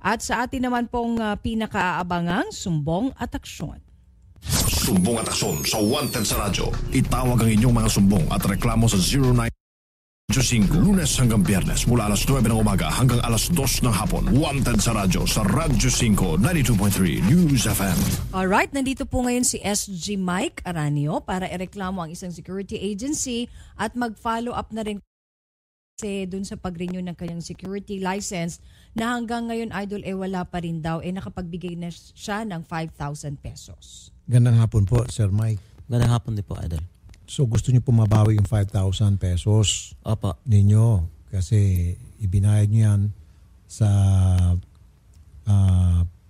At sa atin naman pong pinakaabangang sumbong at aksyon. Sumbong at aksyon sa Wanted sa Radyo. Itawag ang inyong mga sumbong at reklamo sa 0925 Lunes hanggang Biyernes mula alas 9 ng umaga hanggang alas 2 ng hapon. Wanted sa Radyo sa Radyo 5 92.3 News FM. Alright, nandito po ngayon si SG Mike Aranio para ireklamo ang isang security agency at mag-follow up na rin kasi dun sa pag-renew ng kanyang security license na hanggang ngayon, Idol, wala pa rin daw. Nakapagbigay na siya ng 5,000 pesos. Gandang hapon po, Sir Mike. Gandang hapon din po, Idol. So gusto niyo po mabawi yung 5,000 pesos Opo. ninyo kasi ibinayad niyo yan sa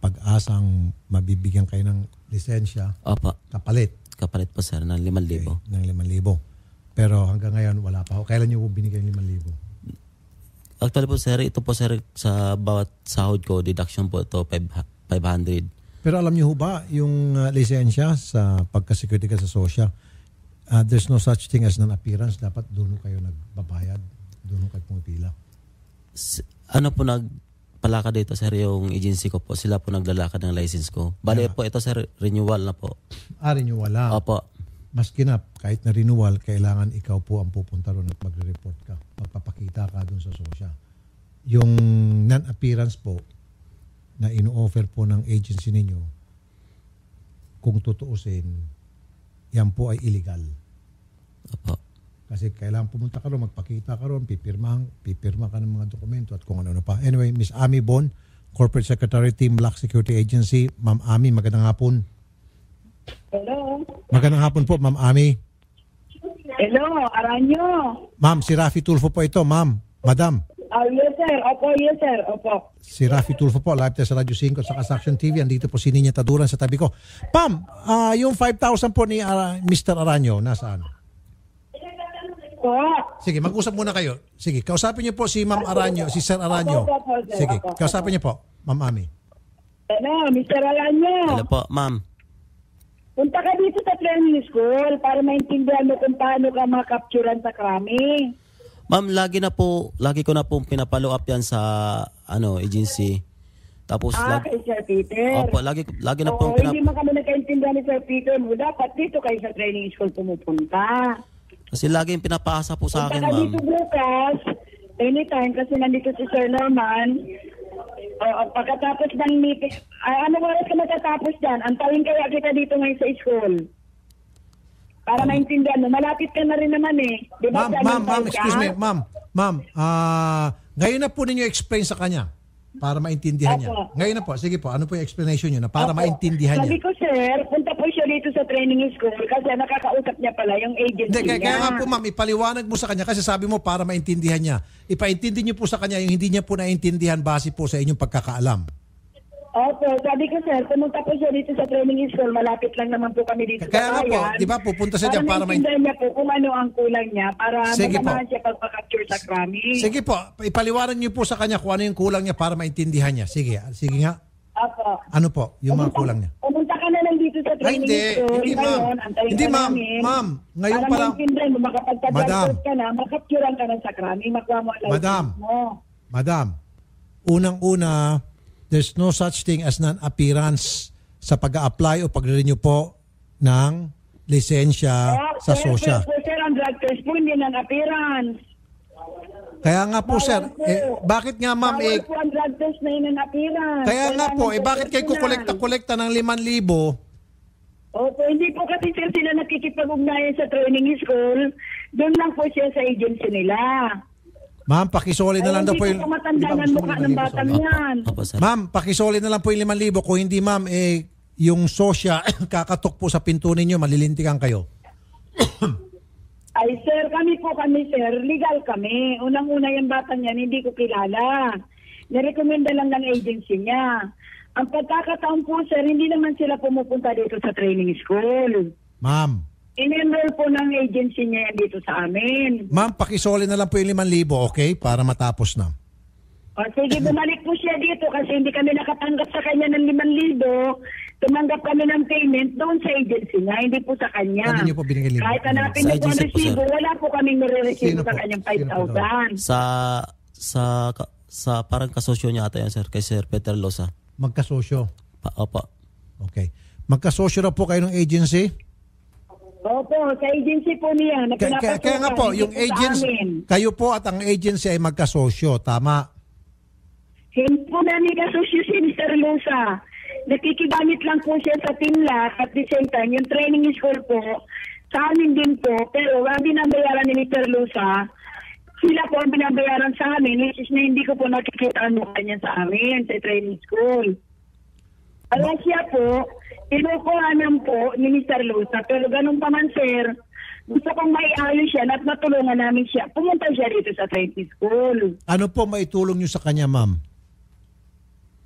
pag-asang mabibigyan kayo ng lisensya. Opo. Kapalit. Kapalit po, sir, ng 5,000. Okay, ng 5,000. Pero hanggang ngayon wala pa. Kailan niyo po binigay yung 5,000? Actually po, sir, ito po, sir, sa bawat sahod ko, deduction po ito, 500. Pero alam niyo ho ba, yung lisensya sa pagka-security ka sa SOSYA, there's no such thing as non-appearance. Dapat doon kayo nagbabayad. Doon kayo pumipila. Ano po nagpalakad dito, sir, yung agency ko po. Sila po naglalakad ng license ko. Bale po ito, sir, renewal na po. Renewal lang. Opo. Maski na, kahit na renewal, kailangan ikaw po ang pupunta ron at magre-report ka. Magpapakita ka doon sa SOSYA. Yung non-appearance po na ino-offer po ng agency ninyo, kung tutuusin, yan po ay illegal. Opo. Kasi kailangan pumunta ka ron, magpakita ka ron, pipirma ka ng mga dokumento at kung ano-ano pa. Anyway, Miss Amy Bon, Corporate Secretary, Team Black Security Agency. Ma'am Amy, magandang hapon. Hello. Magandang hapon po, Ma'am Amy. Hello, Aranyo. Ma'am, si Rafi Tulfo po ito, ma'am. Madam. Yes, sir. Yes, sir. Opo. Si Rafi Tulfo po, live tayo sa Radyo 5 at sa Action TV. Andito po si Ninya Taduran sa tabi ko. Pam, yung 5,000 po ni Mr. Aranyo, nasaan? Po. Sige, mag-usap muna kayo. Sige, kausapin niyo po si Ma'am Aranyo, si Sir Aranyo. Sige, kausapin niyo po, Ma'am Amy. Hello, Mr. Aranyo. Hello po, ma'am. Punta ka dito sa training school para maintindihan mo kung paano ka makapturan sa krami. Ma'am, lagi ko na po pinapalo up yan sa agency. Tapos Kay Sir Peter. Opo, lagi na po hindi mo kami nagkaintindihan ni Sir Peter mo. Dapat dito kayo sa training school pumupunta. Kasi lagi yung pinapaasa po sa akin, Punta ka ma'am. dito bukas, anytime, kasi nandito si Sir Norman. Pagkatapos ng meeting, ano oras ka matatapos dyan? Antawin kaya kita dito ngayon sa school. Para maintindihan mo. Malapit ka na rin naman eh. Diba, Ma'am, excuse me. Ma'am, ngayon na po ninyo explain sa kanya para maintindihan niya. Ngayon na po. Sige po, ano po yung explanation niyo na para maintindihan niya? Sabi ko, sir, punta po siya dito sa training school kasi nakakausap niya pala yung agency niya. Kaya nga po, ma'am, ipaliwanag mo sa kanya kasi sabi mo para maintindihan niya. Ipaintindi niyo po sa kanya yung hindi niya po naintindihan base po sa inyong pagkakaalam. Opo, sabi ko, sir, pumunta po siya dito sa training school. Malapit lang naman po kami dito Kaya sa nga po, bayan. di ba, pupunta siya dyan para maintindihan niya po kung ano ang kulang niya para maganahan siya pagpapacapture sa krami. Sige po, ipaliwanag niyo po sa kanya kung ano yung kulang niya para maintindihan niya. Sige nga. Opo. Ano po, yung mga kulang niya? Pumunta ka na lang dito sa training school. Hindi, ma'am. Hindi, ma'am. Ngayon pa lang. Para maintindihan mo, makapagpa-doctor ka na, makapturan ka na sa krami, makuha mo ang license mo. Madam, unang-una, there's no such thing as non-appearance sa pag-a-apply o pag-renew po ng lisensya sa SOSYA. Sir, ang drug test po, hindi non-appearance. Kaya nga po, sir, bakit nga ma'am Bawal po ang drug test na yun appearance. Kaya nga po, bakit kayo kukolekta ng 5,000? Opo, hindi po kasi sir sila nakikipag-ugnayan sa training school. Doon lang po siya sa agency nila. Ma'am, pakisoli na lang daw po yung... Hindi po matandaan mukha ng batang yan. Ma'am, pakisoli na lang po yung 5,000. Kung hindi ma'am, yung SOSYA kakatok po sa pinto ninyo, malilintikan kayo. Ay sir, kami sir, legal kami. Unang-una yung batang yan, hindi ko kilala. Nirekomenda lang ng agency niya. Ang pagkakataon po sir, hindi naman sila pumupunta dito sa training school. Ma'am. In-enroll po ng agency niya yan dito sa amin. Ma'am, pakisoli na lang po yung 5,000, okay? Para matapos na. O sige, bumalik po siya dito kasi hindi kami nakatanggap sa kanya ng 5,000. Tumanggap kami ng payment doon sa agency niya, hindi po sa kanya. Ano niyo po binigay 5,000? Kahit hanapin niyo po ang resibo, wala po kaming nare-receive sa kanyang 5,000. Sa parang kasosyo niya ata yan, sir, kay Sir Peter Losa. Magkasosyo. Opo. Okay. Magkasosyo na po kayo ng agency? Opo, sa agency po niya. Na Kaya nga po, yung agency, kayo po at ang agency ay magkasosyo, tama? Hindi po namin kasosyo si Mr. Lusa. Nakikigamit lang po siya sa TeamLab at the same time, yung training school po, sa amin din po, pero ang binabayaran ni Mr. Lusa, sila po ang binabayaran sa amin, which is na hindi ko po nakikita ang mukha niya sa amin sa training school. Alam siya po, tinukuhanan po ni Mr. Lusa, pero ganun pa man, sir, gusto kong maiayos siya at matulungan namin siya. Pumunta siya dito sa training school. Ano po maitulong nyo sa kanya, ma'am?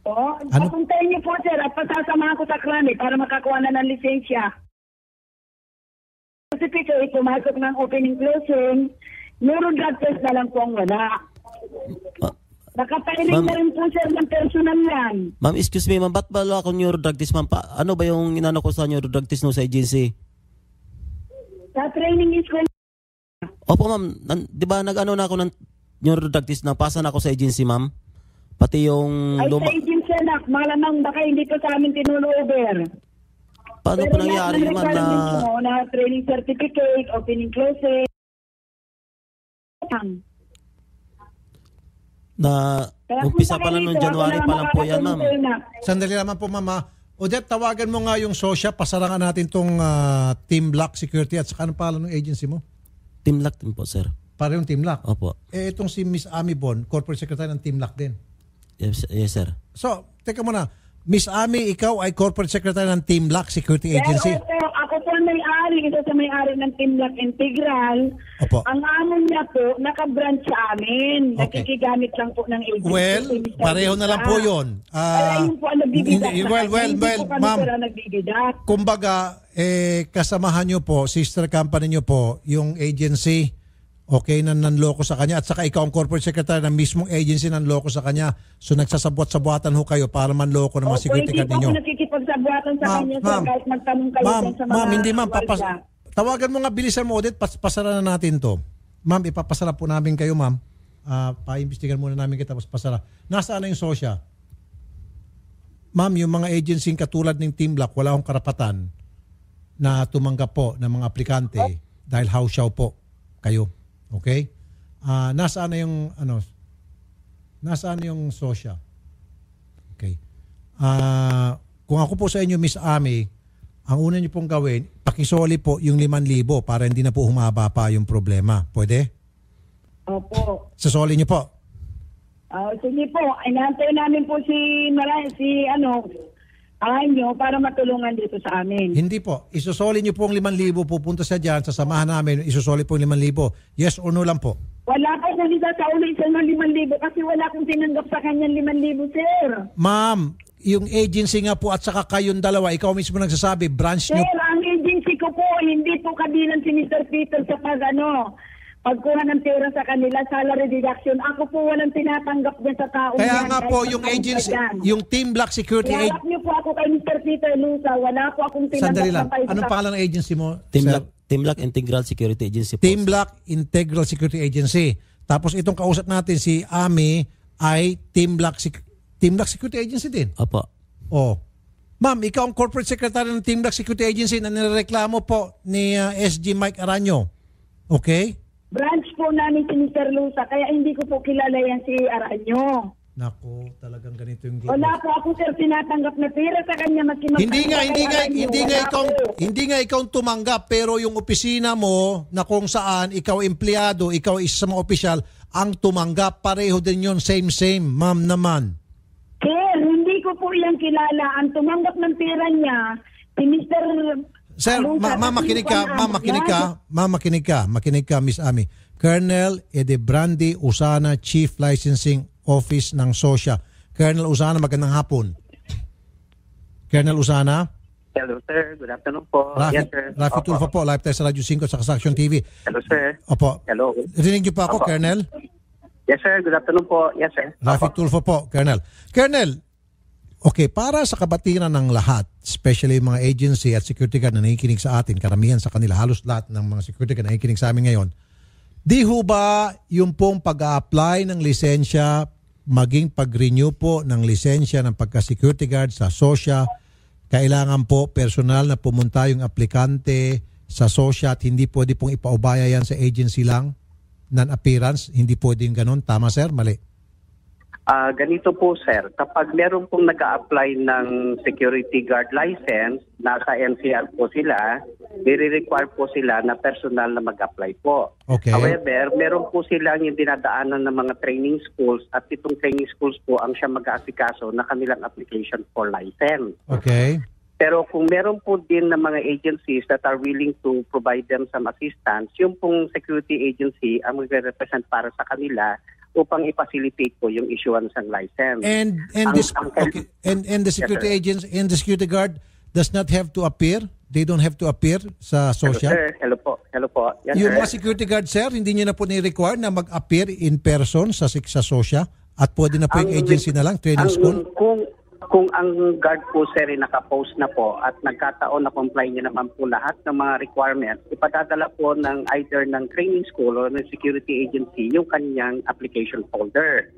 Papuntayin niyo po, sir, at pasasamahan ko sa krami para makakuha na ng lisensya. Kasi pumasok ng opening-closing, neurodrug test na lang po ang wala. Nakapailing na rin po, sir, ng personal yan. Ma'am, excuse me, ma'am, ba't ba ako neurodrug test, ma'am? Ano ba yung inano ko sa neurodrug test no sa agency? Sa training school. Opo, ma'am. Di ba nag-ano na ako ng neurodrug test, nagpasa na ako sa agency, ma'am? Pati yung... Ay, sa agency, anak. Malamang baka hindi ko sa amin tinulover. Paano po nangyari naman na training certificate, opening closing. Na umpisa pa lang noong January pa lang po yan, ma'am. Sandali naman po, mama. Odette, tawagan mo nga yung SOSYA. Pasarangan natin tong Team Lock Security at saka ano pala ng agency mo? Team Lock din po, sir. Para yung Team Lock? Opo. Itong si Miss Ami Bon, Corporate Secretary ng Team Lock din. Yes, sir. So, teka muna. Miss Ami, ikaw ay Corporate Secretary ng Team Lock Security Agency. Pero ako po may-ari, ito sa may-ari ng Team Lock Integral. Opo. Ang amo niya po, naka-branch sa amin. Okay. Nakikigamit lang po ng agency. Well, pareho na lang po yun. Kaya yun po ang nagbibidak. Well, ma'am. Kumbaga, kasamahan nyo po, sister company nyo po, yung agency, okay na nanloko sa kanya at saka ikaw ang corporate secretary ng mismong agency nanloko sa kanya. So nagsasabwat-sabwatan ho kayo para manloko ng mga security guard ninyo. Hindi po nakikipagsabuatan sa kanya, sir, kahit magtanong kayo sa mga... Ma'am, hindi ma'am. Tawagan mo nga, bilisan mo, Odette, pasara na natin to. Ma'am, ipapasara po namin kayo, ma'am. Pa-imbestigan muna namin kita, tapos pasara. Nasaan na yung SOSYA? Ma'am, yung mga agency katulad ng Team Lock, wala akong karapatan na tumanggap po ng mga aplikante dahil house show po kayo. Okay? Nasaan na yung nasaan yung SOSYA? Okay. Kung ako po sa inyo, Miss Ami, ang una niyo pong gawin, pakisoli po yung 5,000 para hindi na po humaba pa yung problema. Pwede? Opo. Sasoli niyo po. Sige po. Inaantay namin po si Aranyo para matulungan dito sa amin. Hindi po. Isusoli niyo po ang 5,000. Pupunta siya dyan. Sasamahan namin. Isusoli po yung 5,000. Yes or no lang po? Wala po kung isa sa ulo isa ng 5,000 kasi wala akong tinanggap sa kanyang 5,000, sir. Ma'am, yung agency nga po at saka kayong dalawa, ikaw mismo nagsasabi, branch niyo. Sir, ang agency ko po, hindi po kabilang si Mr. Peter sa pagkuha ng pera sa kanila, salary deduction. Ako po walang tinatanggap din sa tao. Kaya nga po yung agency, yung Team Black Security Agency. Harap niyo po ako kay Mr. Peter Lusa. Wala po akong tinanggap. Sandali lang. sa tayo. Anong pangalan ng agency mo? Team Lock Integral Security Agency po. Team Black Integral Security Agency. Tapos itong kausap natin si Ami ay Team Black Security Agency din. Opo. Oh. Ma'am, ikaw ang corporate secretary ng Team Black Security Agency na nireklamo po ni SG Mike Aranyo. Okay? Branch po namin si Mr. Lusa, kaya hindi ko po kilala yan si Aranyo. Nako, talagang ganito yung wala po ako, sir, tinatanggap na pera sa kanya. Hindi nga ikaw tumanggap, pero yung opisina mo na kung saan ikaw empleyado, ikaw isa sa mga opisyal, ang tumanggap, pareho din yun, same, ma'am naman. Sir, hindi ko po yan kilala. Ang tumanggap ng pera niya, si Mr. Sir, makinig ka, Miss Ami. Colonel Edebrandi Usana, Chief Licensing Office ng SOSYA. Colonel Usana, magandang hapon. Colonel Usana? Hello, sir. Good afternoon po. Rafi, Yes, sir. Rafi Tulfo po, live tayo sa Radyo 5 sa Action TV. Hello, sir. Opo. Hello. Rinig niyo pa ako, Opo. Colonel? Yes, sir. Good afternoon po. Yes, sir. Rafi Tulfo po, Colonel. Colonel, okay, para sa kabatiran ng lahat, especially mga agency at security guard na nakikinig sa atin, karamihan sa kanila, halos lahat ng mga security guard na nakikinig sa amin ngayon, di ho ba yung pong pag-a-apply ng lisensya maging pag-renew po ng lisensya ng pagka-security guard sa SOSYA, kailangan po personal na pumunta yung aplikante sa SOSYA at hindi pwede pong ipaubaya yan sa agency lang, non-appearance, hindi pwede yung ganun. Tama sir? Mali? Ganito po sir, kapag meron pong nag-a-apply ng security guard license, nasa NCR po sila, nire-require po sila na personal na mag-apply po. Okay. However, meron po silang yung dinadaanan ng mga training schools at itong training schools po ang siya mag-aasikaso na kanilang application for license. Okay. Pero kung meron po din ng mga agencies that are willing to provide them some assistance, yung pong security agency ang magre-represent para sa kanila upang i-facilitate po yung issuance ng license. And the security agents and the security guard does not have to appear? They don't have to appear sa SOSYA? Hello po. Yes, yung sir. mga security guard, sir, hindi niyo na po ni-require na mag-appear in person sa SOSYA at pwede na po yung agency na lang, training school? Kung ang guard po sir ay nakapost na po at nagkataon na comply niya naman po lahat ng mga requirements, ipadadala po ng either ng training school or ng security agency yung kanyang application folder.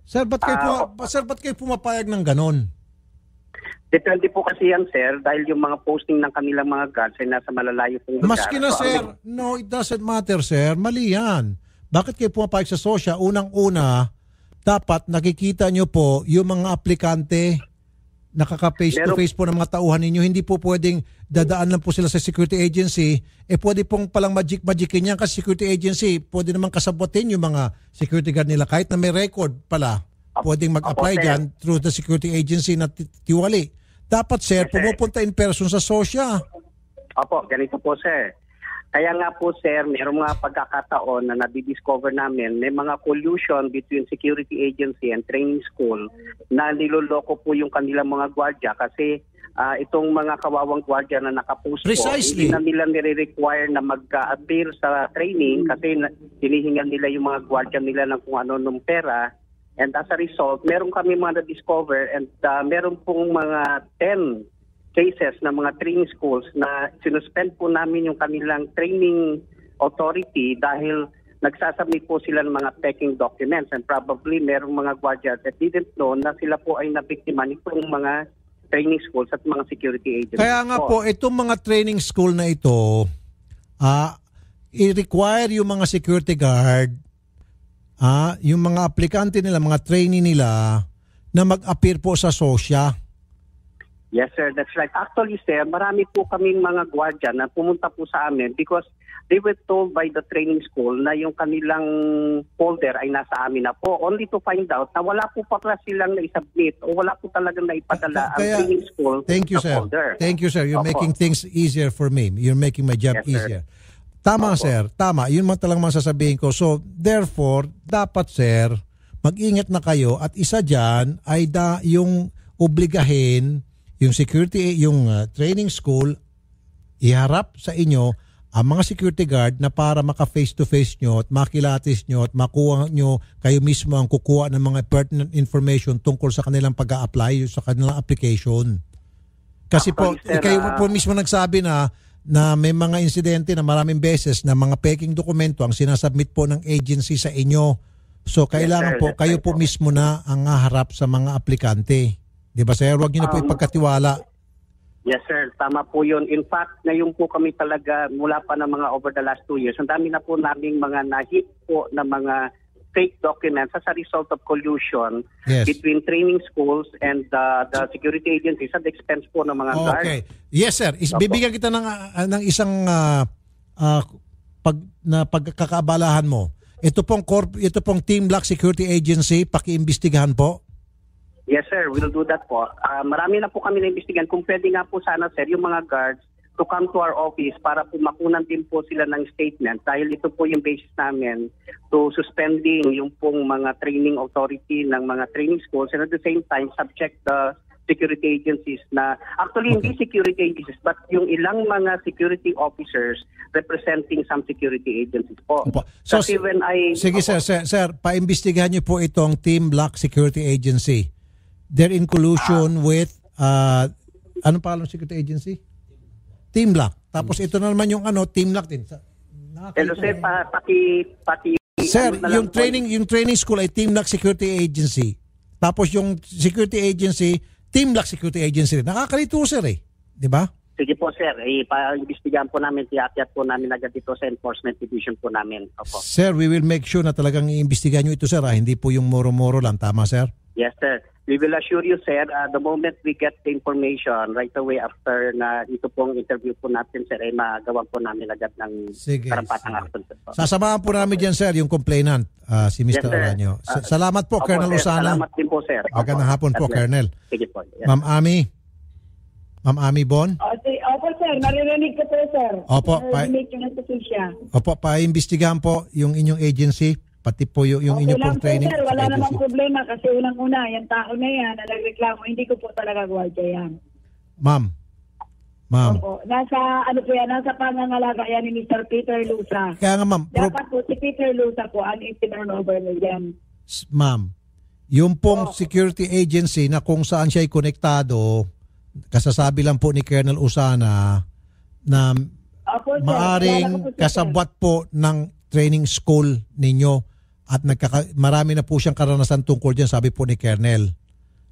Sir, ba't kayo pumapayag ng ganon? Depende po kasi yan sir dahil yung mga posting ng kanilang mga guards ay nasa malalayo pong lugar. Maski na sir, no, it doesn't matter sir, mali yan. Bakit kayo pumapayag sa SOSYA? Unang-una, dapat nakikita nyo po yung mga aplikante nakaka-face-to-face po ng mga tauhan ninyo. Hindi po pwedeng dadaan lang po sila sa security agency. Pwede pong palang magic-magicin yan kasi security agency, pwede naman kasabutin yung mga security guard nila. Kahit na may record pala, pwedeng mag-apply dyan through the security agency na tiwali. Dapat sir, pumupunta in person sa SOSYA. Opo, ganito po sir. Kaya nga po sir, mayroong mga pagkakataon na nadidiscover namin, may mga collusion between security agency and training school na niloloko po yung kanilang mga gwardiya kasi itong mga kawawang gwardiya na nakapost po, hindi na nila nire-require na mag-appear sa training kasi hinihingan nila yung mga gwardiya nila ng kung ano nung pera. And as a result, meron kami mga na-discover and meron pong mga 10 cases ng mga training schools na sinuspend po namin yung kanilang training authority dahil nagsasubmit po sila ng mga peking documents and probably merong mga gwardiya that didn't know na sila po ay nabiktima nitong mga training schools at mga security agencies. Kaya nga po, itong mga training school na ito, i-require yung mga security guard, yung mga aplikante nila, mga trainee nila, na mag-appear po sa SOSYA. Yes, sir. That's right. Actually, sir, marami po kaming mga gwardiya na pumunta po sa amin because they were told by the training school na yung kanilang folder ay nasa amin na po. Only to find out na wala po pa silang na-submit o wala po talagang naipadala ang training school sa folder. Thank you, sir. You're making things easier for me. You're making my job easier. Tama, sir. Tama. Yun man talagang masasabihin ko. So, therefore, dapat, sir, mag-ingat na kayo at isa dyan ay yung obligahin yung security, yung training school, iharap sa inyo ang mga security guard na para maka-face-to-face nyo at makilatis nyo at makuha nyo kayo mismo ang kukuha ng mga pertinent information tungkol sa kanilang pag-a-apply, sa kanilang application. Kasi po, kayo po mismo nagsabi na may mga insidente na maraming beses na mga peking dokumento ang sinasubmit po ng agency sa inyo. So, kailangan po, kayo po mismo na ang haharap sa mga aplikante. Di ba sir? Huwag niyo na po ipagkatiwala. Yes sir, tama po yun. In fact, ngayon po kami talaga mula pa ng mga over the last 2 years, ang dami na po naming mga na-hit po na mga fake documents as a result of collusion between training schools and the security agencies at the expense po ng mga guards. Okay. Yes sir, bibigyan kita ng isang pagkakaabalahan mo. Ito pong Team Black Security Agency, paki-imbestigahan po. Yes sir, we'll do that po. Marami na po kami na-imbestigan. Kung pwede nga po sana sir, yung mga guards to come to our office para po makunan din po sila ng statement dahil ito po yung basis namin to suspending yung pong mga training authority ng mga training schools and at the same time subject the security agencies na actually hindi security agencies but yung ilang mga security officers representing some security agencies po. So, sige sir, paimbestigahan niyo po itong Team Black Security Agency. They're in collusion with anong pangalan ng security agency? Team Black. Tapos ito na naman yung Team Black din. Hello sir, pati Sir, ano na lang yung training school ay Team Lock Security Agency. Tapos yung security agency, Team Lock Security Agency rin. Nakakalito, sir eh. Di ba? Sige po sir, ipa-investigahan po namin, tiyakyat po namin agad dito sa Enforcement Division po namin. Opo. Sir, we will make sure na talagang iimbestigahan nyo ito, sir. Hindi po yung moro-moro lang. Tama, sir? Yes sir. We will assure you sir, the moment we get the information, right away after na ito pong interview po natin sir, ay magawa po namin agad ng karapatang action. Sasamahan po namin dyan, sir, yung complainant, si Mr. Yes, sir. Aranyo. Salamat po, Colonel sir. Usana. Salamat din po sir. Magandang hapon po, Colonel. Sige po. Yes. Ma'am Ami Bon? Opo, sir. Naririnig ko po, sir. Opo, Naririnig ko na sa siya. Opo, paimbestigahan po yung inyong agency, pati po yung inyong lang pong po, training. sir. Wala namang agency. problema kasi unang-una, yung tao na yan na nagreklamo, hindi ko po talaga gwardiya yan. Ma'am. Opo. Nasa pangangalaga yan ni Mr. Peter Lusa. Kaya nga, ma'am. Dapat po si Peter Lusa po ang itinurnover niya yan. Ma'am, yung pong security agency na kung saan siya konektado, kasasabi lang po ni Colonel Usana na Opo, sir. maaring Kilala ko po siya, sir. kasabwat po ng training school ninyo at marami na po siyang karanasan tungkol dyan, sabi po ni Colonel.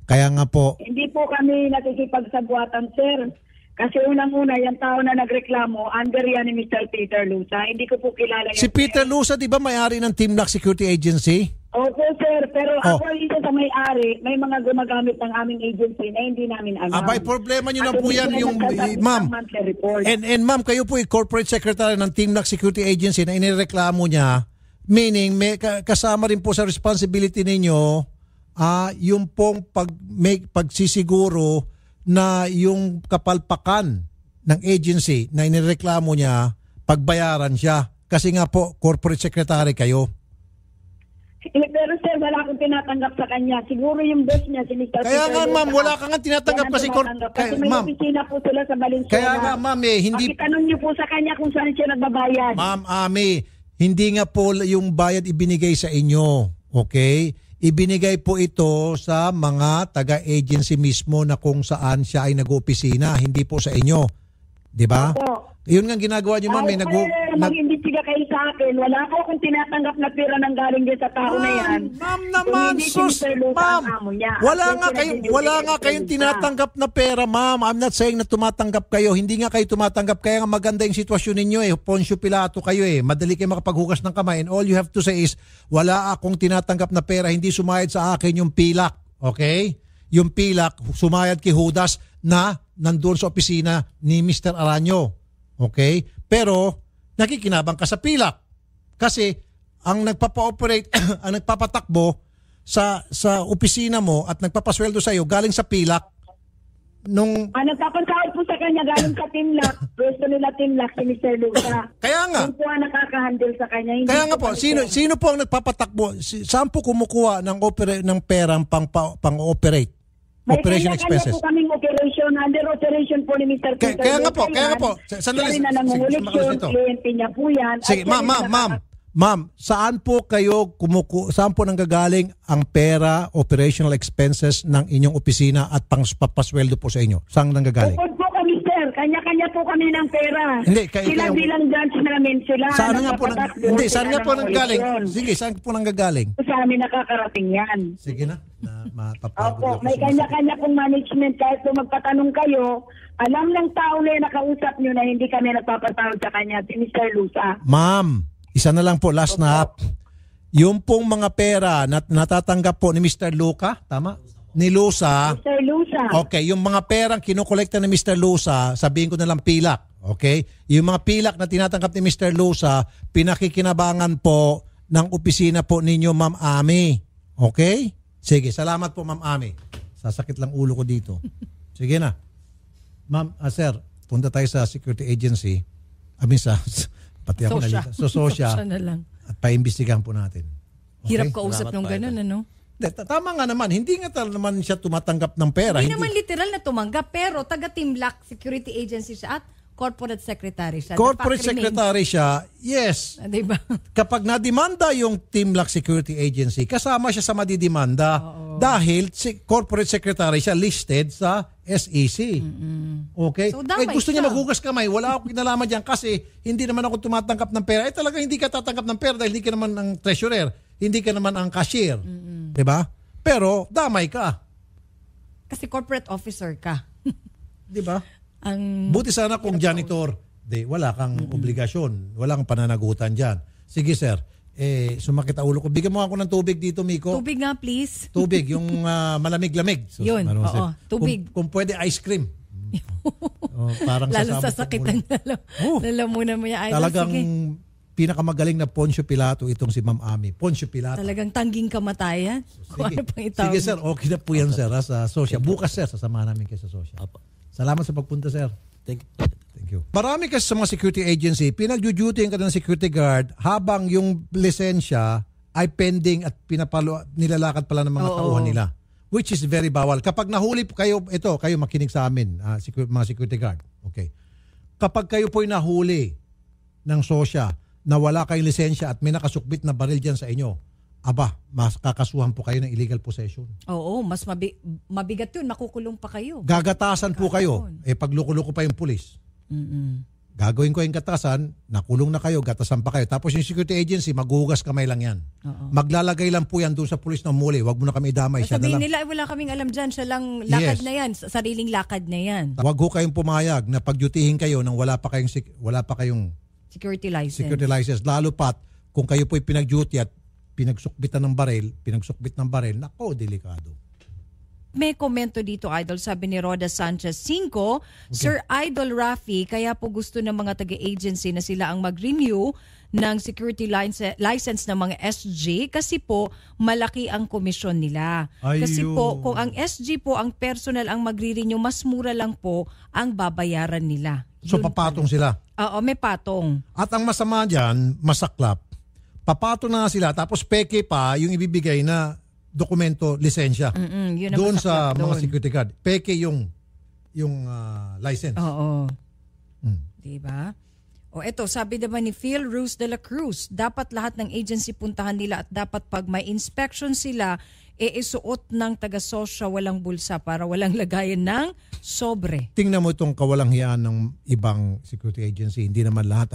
Kaya nga po, Hindi po kami nakikipagsabuatan, sir. Kasi unang-una, yung tao na nagreklamo, under yan ni Mr. Peter Lusa. Hindi ko po kilala si Peter Lusa, di ba may-ari ng Team Lock Security Agency? Opo, sir. Pero Oh. ako isa sa may-ari, may mga gumagamit ng aming agency na hindi namin alam. Abay, problema nyo na At po yan hindi yung, sila nagsasabi ma'am. ng monthly report. And ma'am, kayo po corporate secretary ng Team Lock Security Agency na inireklamo niya, meaning may kasama rin po sa responsibility ninyo yung pong pagsisiguro na yung kapalpakan ng agency na inireklamo niya, pagbayaran siya. Kasi nga po, corporate secretary kayo. Pero sir, wala akong tinatanggap sa kanya. Siguro yung boss niya, si Mr. Kaya Peter nga Lusa. ma'am, wala ka nga tinatanggap Yan ang kasi tumatanggap. Kasi may ma'am, opisina po sila sa Valenzuela. kaya nga ma'am hindi Pakitanong niyo po sa kanya kung saan siya nagbabayad. Ma'am Ami, hindi nga po yung bayad ibinigay sa inyo. Okay? Ibinigay po ito sa mga taga-agency mismo na kung saan siya ay nag-opisina, hindi po sa inyo. 'Di ba? Opo. Yun nga ginagawa niyo, ma'am. Mag-imbestiga kayo sa akin. Wala ko akong tinatanggap na pera ng galing din sa tao na yan. Ma'am naman, Kung hindi si sus, Mr. Lusa ma'am. ang amo niya. Wala At nga yung kayong Lusa. tinatanggap na pera, ma'am. I'm not saying na tumatanggap kayo. Hindi nga kayo tumatanggap. Kaya nga maganda yung sitwasyon ninyo eh. Poncio Pilato kayo eh. Madali kayo makapaghugas ng kamay. And all you have to say is, wala akong tinatanggap na pera. Hindi sumayad sa akin yung pilak. Okay? Yung pilak, sumayad kay Judas na nandun sa opisina ni Mr. Aranyo. Okay? Pero, nakikinabang ka sa pilak. Kasi, ang nagpapa-operate, ang nagpapatakbo sa opisina mo at nagpapasweldo sa iyo galing sa pilak nung... Nagpapasahod po sa kanya galing sa Timlak. Pwesto nila Timlak si Mr. Lusa. Kaya nga. Yung po ang nakaka-handle sa kanya. Hindi Kaya nga po, kami sino po ang nagpapatakbo? Saan po kumukuha ng perang pang-operate? May Operation kanya-kanya expenses. po kaming operation. Under operation po ni Mr. Peter. Kaya nga po. Sandali. Siya rin na nangunguliksyon. Kliyente niya po yan. Sige, ma'am, saan po saan po nanggagaling ang pera, operational expenses ng inyong opisina at papasweldo po sa inyo? Saan nanggagaling? Bukod po kami, sir. Kanya-kanya po kami ng pera. Hindi, sila bilang judge namin sila. Saan nga po saan nga po nanggagaling? nanggagaling? Sige, saan po nanggagaling? Sa amin nakakarating yan. Sige na mapapagod Opo, may kanya-kanya pong management. Kahit kung magpatanong kayo, alam ng tao na yung nakausap nyo na hindi kami nagpapatawag sa kanya, si Mr. Lusa. Ma'am, isa na lang po, last na. Yung pong mga pera na natatanggap po ni Mr. Luca, tama? Ni Lusa. Mr. Lusa. Okay, yung mga perang kinukolekta ni Mr. Lusa, sabihin ko na lang pilak. Okay? Yung mga pilak na tinatanggap ni Mr. Lusa, pinakikinabangan po ng opisina po ninyo, Ma'am Ami. Okay? Sige, salamat po, Ma'am Ami. Sasakit lang ulo ko dito. Sige na. Ma'am, sir, punta tayo sa security agency. Pati ako Sosya. nalita. So, Sosya. Sosya na lang. At paimbestigahan po natin. Okay? Hirap kausap Salamat nung po, ganun, ano? Tama nga naman. Hindi nga naman siya tumatanggap ng pera. Hindi naman literal na tumanggap, pero taga-Team Lock Security Agency siya at corporate secretary siya. Corporate The fact remains, secretary siya, yes. Diba? Kapag nadimanda yung Team Lock Security Agency, kasama siya sa madidimanda. Dahil si corporate secretary siya listed sa SEC. Okay? So, damay gusto niya siya. maghugas kamay, wala akong kinalaman diyan kasi hindi naman ako tumatanggap ng pera. Talaga hindi ka tatanggap ng pera dahil hindi ka naman ang treasurer, hindi ka naman ang cashier. 'Di ba? Pero damay ka. Kasi corporate officer ka. 'Di ba? Ang Buti sana kung janitor, wala kang obligasyon, wala kang pananagutan diyan. Sige sir, sumakit ang ulo ko. Bigyan mo ako ng tubig dito, Miko. tubig nga, please. Tubig, yung malamig-lamig. Yun, oo. Tubig. Kung pwede, ice cream. Parang Lalo sa sasabog sakit ang ulo. ng lalamunan mo yan. Idol. Talagang Sige. pinakamagaling na Poncio Pilato itong si Ma'am Ami. Poncio Pilato. Talagang tangging kamatayan. Kung ano pang itawag. Sige sir, okay na po yan sir sa Sosya. Bukas sir, sasamahan namin kayo sa Sosya. Apo. Salamat sa pagpunta sir. Thank you. Thank you. Marami kasi sa mga security agency, pinag-duty ka ng security guard habang yung lisensya ay pending at nilalakad pala ng mga tauhan nila. Which is very bawal. Kapag nahuli po kayo, kayo makinig sa amin, mga security guard. Okay. Kapag kayo po'y nahuli ng Sosya na wala kayong lisensya at may nakasukbit na baril dyan sa inyo, mas kakasuhan po kayo ng illegal possession. Oo, mas mabigat yun. Nakukulong pa kayo. Gagatasan po kayo. Pag loko-loko pa yung pulis. Gagawin ko yung gatasan, nakulong na kayo, gatasan pa kayo. Tapos yung security agency, maghugas kamay lang yan. Maglalagay lang po yan doon sa pulis na umuli. Huwag mo na kami idamay. Sabihin nila, wala kaming alam dyan. Siya lang lakad na yan. Sariling lakad na yan. Huwag ho kayong pumayag na pagdutihin kayo nang wala pa kayong Security license. Lalo pat kung kayo po'y pinag-duty at pinagsukbit ng baril, nako, delikado. May komento dito, Idol. Sabi ni Roda Sanchez 5, Sir Idol Rafi, kaya po gusto ng mga taga-agency na sila ang mag-renew ng security license ng mga SG kasi po malaki ang komisyon nila. Kasi po kung ang SG po ang personal ang magre-renew, mas mura lang po ang babayaran nila. So papatong sila? Oo, may patong. At ang masama dyan, masaklap, papatong na sila tapos peke pa yung ibibigay na dokumento, lisensya. Doon sa mga security guard. Peke yung license. Oo. Diba? O eto, sabi naman ni Phil Ruz de la Cruz, dapat lahat ng agency puntahan nila at dapat pag may inspection sila, isuot ng taga-sosya walang bulsa para walang lagayan ng sobre. Tingnan mo itong kawalanghiyaan ng ibang security agency. Hindi naman lahat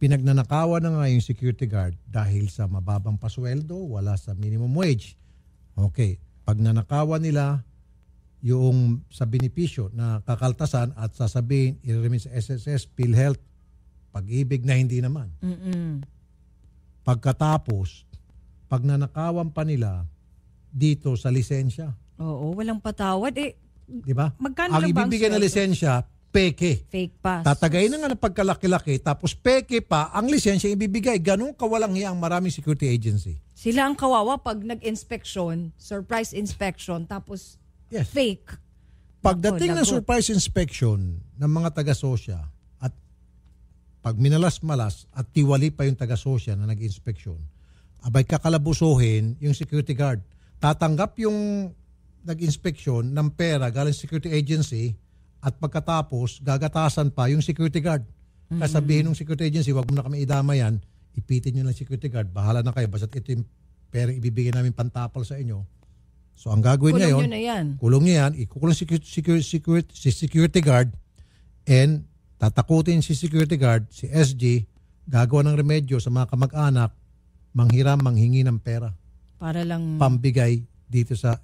pinagnanakawan na nga yung security guard dahil sa mababang pasweldo, wala sa minimum wage. Okay, pag nanakawan nila yung sa benepisyo na kakaltasan at sasabihin, i-remit sa SSS, PhilHealth, Pag-ibig na hindi naman. Pagkatapos, pag nanakawan pa nila dito sa lisensya. Oo, walang patawad. Di ba? Magkano ang lang ba ang ibibigay na sweldo? lisensya, peke. Fake pass. Tatagayin na nga ng pagkalaki-laki, tapos peke pa ang lisensya ibibigay. Ganun kawalang hiya ang maraming security agency. Sila ang kawawa pag nag-inspection, surprise inspection, tapos Yes. fake. Pagdating ng Lagot. surprise inspection ng mga taga-sosya at pag minalas-malas at tiwali pa yung taga-sosya na nag-inspeksyon, abay kakalabusuhin yung security guard. Tatanggap yung nag-inspeksyon ng pera galing security agency at pagkatapos gagatasan pa yung security guard. Kasabihin ng security agency, wag mo na kami idama yan, ipitin nyo ng security guard, bahala na kayo, basta't ito yung pera ibibigay namin pantapal sa inyo. So ang gagawin Kulong ngayon, nyo na yan. kulong niya yan, ikukulong si security guard and tatakutin si security guard, si SG, gagawa ng remedyo sa mga kamag-anak, manghiram, manghingi ng pera. Para lang Pambigay dito sa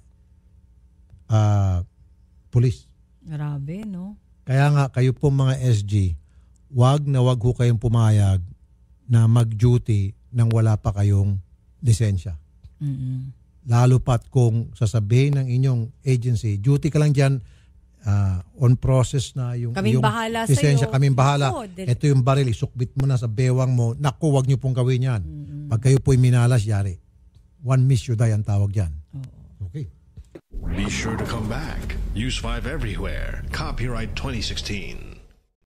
police. grabe, no? Kaya nga kayo po mga SG, wag na wag ho kayong pumayag na mag-duty nang wala pa kayong lisensya. Lalo pat kung sasabihin ng inyong agency, duty ka lang dyan, on process na yung Kaming iyong bahala lisensya, sa'yo. kaming bahala. Oo, Ito yung baril, isukbit mo na sa bewang mo. Naku, wag niyo pong gawin yan. Pag kayo po'y minalas, yari. One miss you die ang tawag dyan. Okay. Be sure to come back. Use 5 everywhere. Copyright 2016.